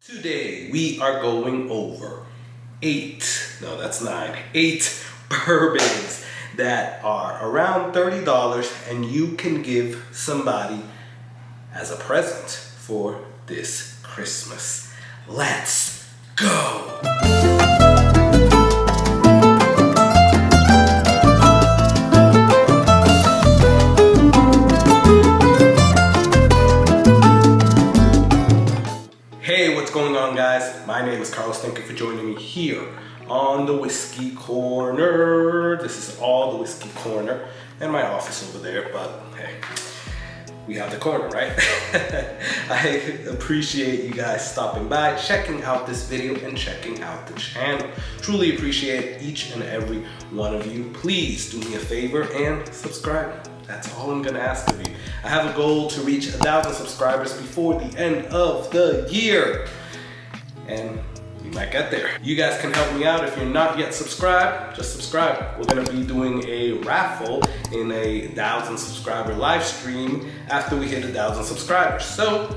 Today we are going over eight bourbons that are around $30 and you can give somebody as a present for this Christmas. Let's go! Hey, what's going on, guys? My name is Carlos. Thank you for joining me here on the Whiskey Corner. This is all the Whiskey Corner and my office over there, but hey, we have the corner, right? I appreciate you guys stopping by, checking out this video, and checking out the channel. Truly appreciate each and every one of you. Please do me a favor and subscribe. That's all I'm gonna ask of you. I have a goal to reach 1,000 subscribers before the end of the year. And we might get there. You guys can help me out. If you're not yet subscribed, just subscribe. We're gonna be doing a raffle in a 1,000 subscriber live stream after we hit 1,000 subscribers. So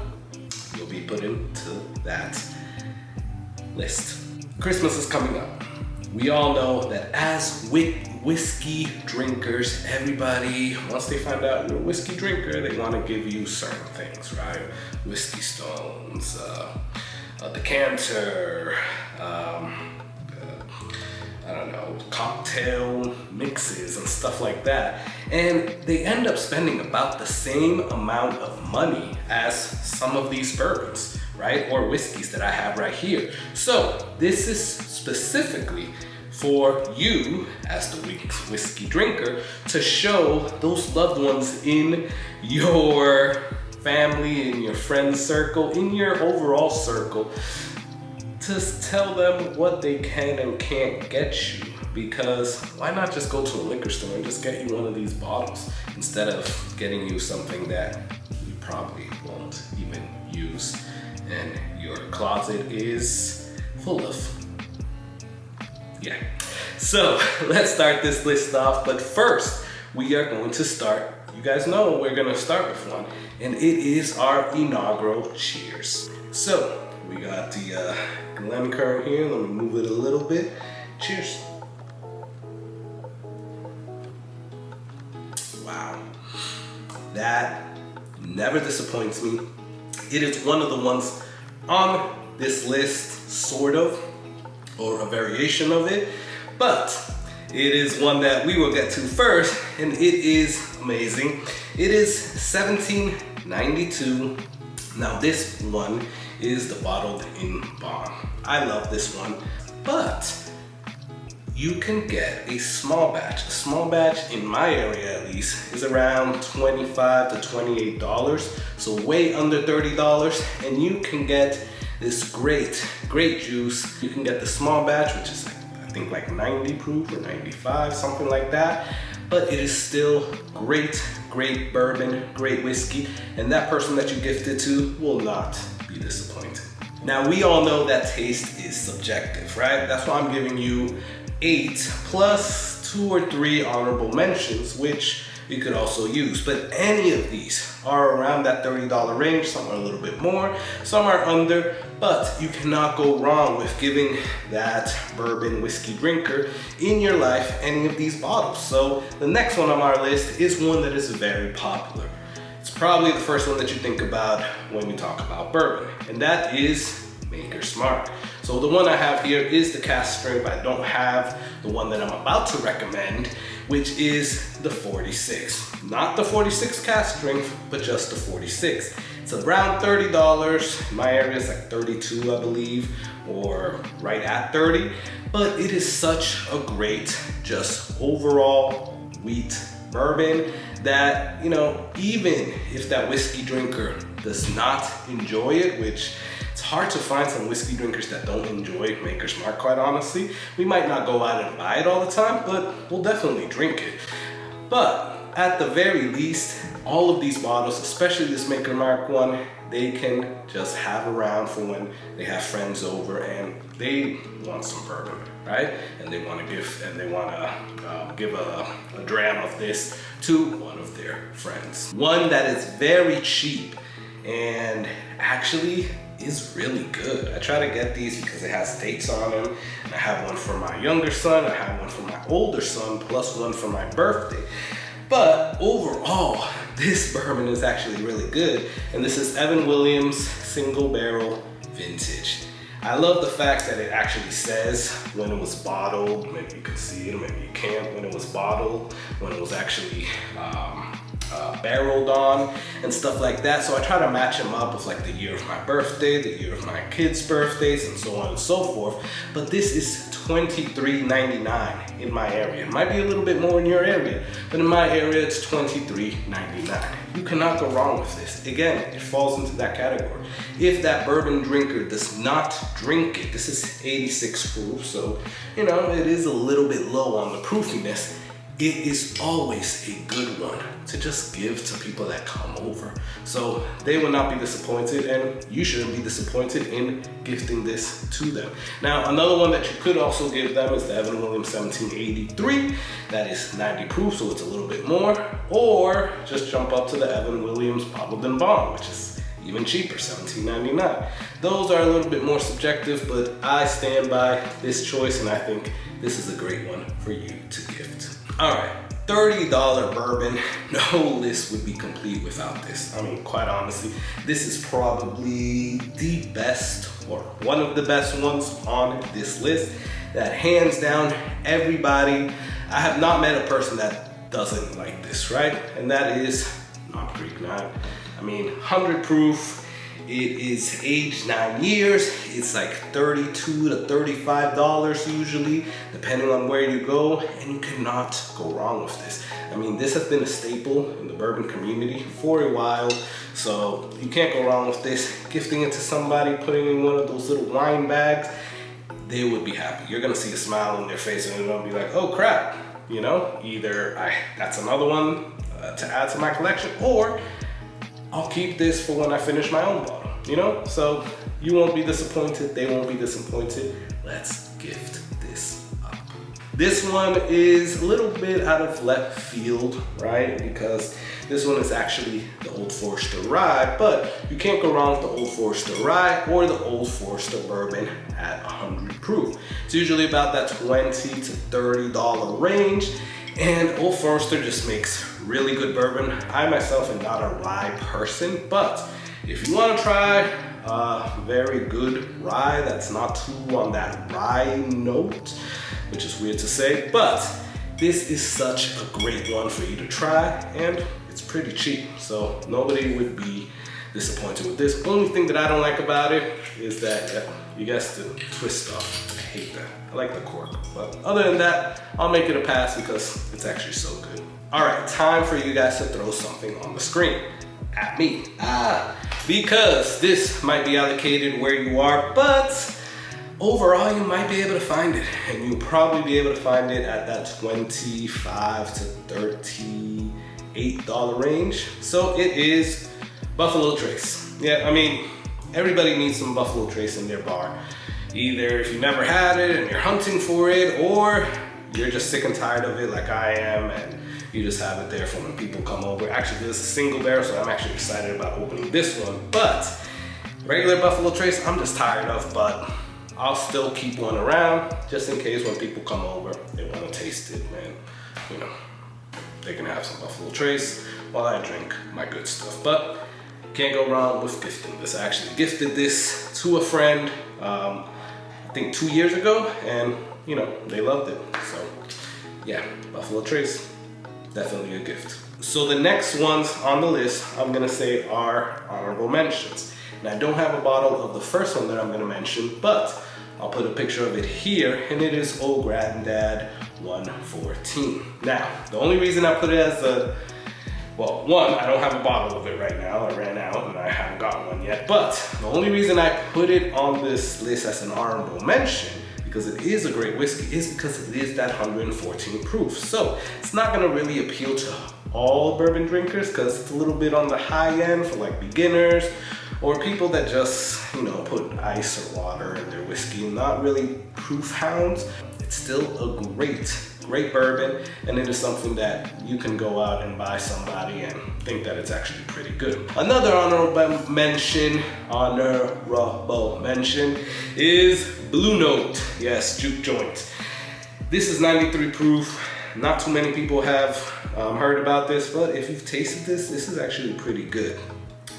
you'll be put into that list. Christmas is coming up. We all know that as whiskey drinkers, everybody, once they find out you're a whiskey drinker, they want to give you certain things, right? Whiskey stones, a decanter, I don't know, cocktail mixes and stuff like that. And they end up spending about the same amount of money as some of these bourbons, right? Or whiskeys that I have right here. So this is specifically for you as the whiskey drinker to show those loved ones in your family, in your friend circle, in your overall circle, to tell them what they can and can't get you. Because why not just go to a liquor store and just get you one of these bottles instead of getting you something that you probably won't even use and your closet is full of. Yeah. So let's start this list off, but first we are going to start, you guys know we're gonna start with one, and it is our inaugural cheers. So we got the Glencairn here. Let me move it a little bit. Cheers. Wow, that never disappoints me. It is one of the ones on this list, sort of, or a variation of it, but it is one that we will get to first, and it is amazing. It is 1792. Now this one is the bottled in bond. I love this one, but you can get a small batch. A small batch in my area at least is around $25 to $28, so way under $30, and you can get this great juice. You can get the small batch, which is I think like 90 proof or 95, something like that. But it is still great bourbon, great whiskey, and that person that you gift it to will not be disappointed. Now we all know that taste is subjective, right? That's why I'm giving you 8 plus 2 or 3 honorable mentions, which you could also use. But any of these are around that $30 range. Some are a little bit more, some are under, but you cannot go wrong with giving that bourbon whiskey drinker in your life any of these bottles. So the next one on our list is one that is very popular. It's probably the first one that you think about when we talk about bourbon, and that is Maker's Mark. So the one I have here is the cask strength. I don't have the one that I'm about to recommend, which is the 46. Not the 46 cask strength, but just the 46. It's around $30. In my area it's like 32, I believe, or right at 30. But it is such a great, just overall wheat bourbon that, you know, even if that whiskey drinker does not enjoy it, which it's hard to find some whiskey drinkers that don't enjoy Maker's Mark, quite honestly. We might not go out and buy it all the time, but we'll definitely drink it. But at the very least, all of these bottles, especially this Maker's Mark one, they can just have around for when they have friends over and they want some bourbon, right? And they want to give a dram of this to one of their friends. One that is very cheap and actually is really good. I try to get these because it has dates on them. And I have one for my younger son, I have one for my older son, plus one for my birthday. But overall, this bourbon is actually really good. And this is Evan Williams Single Barrel Vintage. I love the fact that it actually says when it was bottled. Maybe you can see it, maybe you can't. When it was bottled, when it was actually barreled on and stuff like that. So I try to match them up with like the year of my birthday, the year of my kids' birthdays, and so on and so forth. But this is $23.99 in my area. It might be a little bit more in your area, but in my area it's $23.99. You cannot go wrong with this. Again, it falls into that category. If that bourbon drinker does not drink it, this is 86 proof, so you know, it is a little bit low on the proofiness. It is always a good one to just give to people that come over. So they will not be disappointed, and you shouldn't be disappointed in gifting this to them. Now, another one that you could also give them is the Evan Williams 1783. That is 90 proof, so it's a little bit more. Or just jump up to the Evan Williams Bottled in Bond, which is even cheaper, $17.99. Those are a little bit more subjective, but I stand by this choice, and I think this is a great one for you to gift. All right, $30 bourbon. No list would be complete without this. I mean, quite honestly, this is probably the best, or one of the best ones on this list. That hands down, everybody, I have not met a person that doesn't like this, right? And that is Knob Creek 9. I mean, 100 proof. It is aged 9 years. It's like $32 to $35 usually, depending on where you go, and you cannot go wrong with this. I mean, this has been a staple in the bourbon community for a while, so you can't go wrong with this. Gifting it to somebody, putting it in one of those little wine bags, they would be happy. You're gonna see a smile on their face, and they're gonna be like, oh crap, you know, either that's another one to add to my collection, or I'll keep this for when I finish my own bottle, you know? So you won't be disappointed, they won't be disappointed. Let's gift this up. This one is a little bit out of left field, right? Because this one is actually the Old Forester Rye, but you can't go wrong with the Old Forester Rye or the Old Forester Bourbon at 100 proof. It's usually about that $20 to $30 range. And Old Forester just makes really good bourbon. I myself am not a rye person, but if you want to try a very good rye that's not too on that rye note, which is weird to say, but this is such a great one for you to try, and it's pretty cheap, so nobody would be disappointed with this. Only thing that I don't like about it is that you guys the twist off. I hate that. I like the cork, but other than that, I'll make it a pass because it's actually so good. All right, time for you guys to throw something on the screen at me. Because this might be allocated where you are, but overall you might be able to find it, and you'll probably be able to find it at that $25 to $38 range. So it is Buffalo Trace. Yeah, I mean, everybody needs some Buffalo Trace in their bar. Either if you never had it and you're hunting for it, or you're just sick and tired of it like I am, and you just have it there for when people come over. Actually, this is a single barrel, so I'm actually excited about opening this one. But regular Buffalo Trace, I'm just tired of, but I'll still keep one around just in case when people come over, they want to taste it, and you know, they can have some Buffalo Trace while I drink my good stuff. But can't go wrong with gifting this. I actually gifted this to a friend, I think 2 years ago, and you know, they loved it. So yeah, Buffalo Trace, definitely a gift. So the next ones on the list, I'm gonna say are honorable mentions. And I don't have a bottle of the first one that I'm gonna mention, but I'll put a picture of it here, and it is Old Grandad 114. Now, the only reason I put it as a, well, one, I don't have a bottle of it right now. I ran out and I haven't gotten one yet. But the only reason I put it on this list as an honorable mention, because it is a great whiskey, is because it is that 114 proof. So it's not gonna really appeal to all bourbon drinkers because it's a little bit on the high end for like beginners or people that just, you know, put ice or water in their whiskey and not really proof hounds. It's still a great Great bourbon, and it is something that you can go out and buy somebody and think that it's actually pretty good. Another honorable mention is Blue Note. Yes, Juke joint. This is 93 proof. Not too many people have heard about this, but if you've tasted this, this is actually pretty good.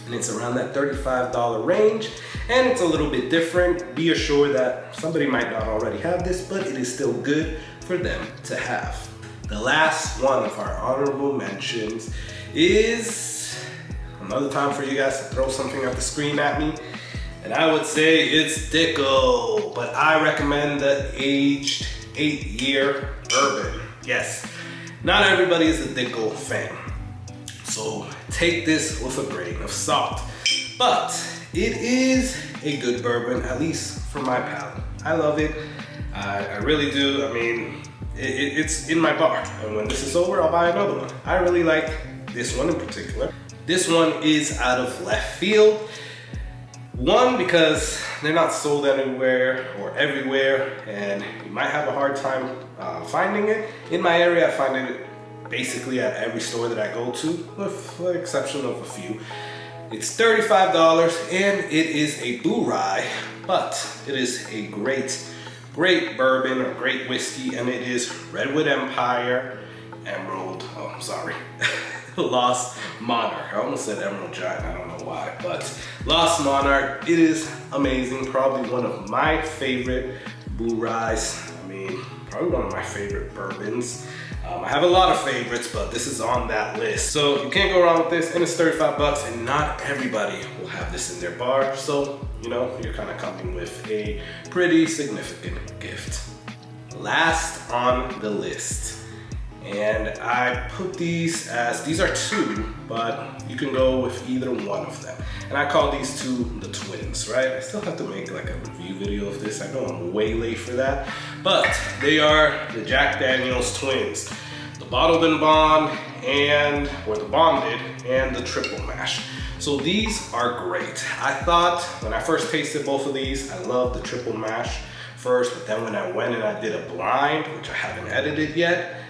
And it's around that $35 range, and it's a little bit different. Be assured that somebody might not already have this, but it is still good for them to have. The last one of our honorable mentions is another time for you guys to throw something at the screen at me, and I would say it's Dickel, but I recommend the aged 8-year bourbon. Yes, not everybody is a Dickel fan, so take this with a grain of salt. But it is a good bourbon, at least for my palate. I love it. I really do. I mean, it's in my bar, and when this is over, I'll buy another one. I really like this one in particular. This one is out of left field. One, because they're not sold anywhere or everywhere, and you might have a hard time finding it. In my area, I find it basically at every store that I go to, with the exception of a few. It's $35, and it is a Rye, but it is a great bourbon or great whiskey, and it is Redwood Empire Lost Monarch. I almost said Emerald Giant, I don't know why, but Lost Monarch. It is amazing, probably one of my favorite Ryes. I mean, probably one of my favorite bourbons. I have a lot of favorites, but this is on that list. So you can't go wrong with this, and it's 35 bucks, and not everybody will have this in their bar. So, you know, you're kind of coming with a pretty significant gift. Last on the list, and I put these as, these are two, but you can go with either one of them. And I call these two the twins, right? I still have to make like a review video of this. I know I'm way late for that, but they are the Jack Daniel's twins. The bottled and bond, or the bonded, and the triple mash. So these are great. I thought when I first tasted both of these, I loved the triple mash first, but then when I went and I did a blind, which I haven't edited yet,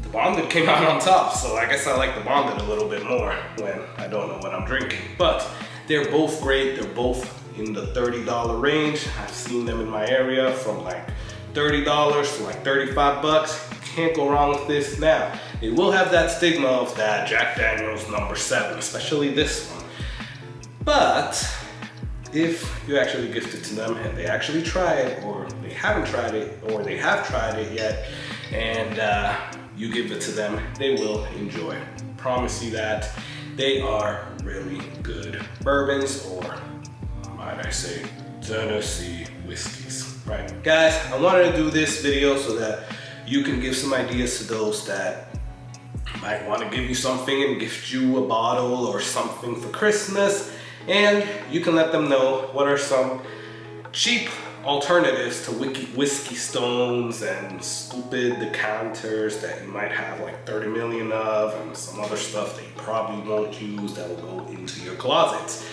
the bonded came out on top. So I guess I like the bonded a little bit more when I don't know what I'm drinking. But they're both great. They're both in the $30 range. I've seen them in my area from like $30 to like 35 bucks. Can't go wrong with this. Now, it will have that stigma of that Jack Daniel's number 7, especially this one. But if you actually gift it to them and they actually try it, or they haven't tried it, or they have tried it yet, and you give it to them, they will enjoy it. Promise you that. They are really good bourbons, or might I say, Tennessee whiskeys, right? Guys, I wanted to do this video so that you can give some ideas to those that might want to give you something and gift you a bottle or something for Christmas, and you can let them know what are some cheap alternatives to whiskey stones and stupid decanters that you might have like 30 million of, and some other stuff that you probably won't use that will go into your closet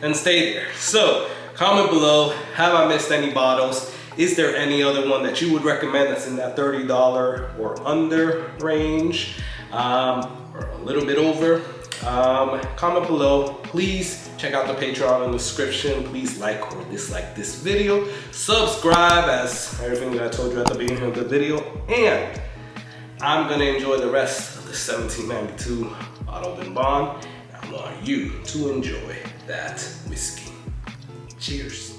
and stay there. So comment below, have I missed any bottles? Is there any other one that you would recommend that's in that $30 or under range, or a little bit over? Comment below. Please check out the Patreon in the description. Please like or dislike this video. Subscribe, as everything that I told you at the beginning of the video. And I'm gonna enjoy the rest of the 1792 bottled and bond. I want you to enjoy that whiskey. Cheers.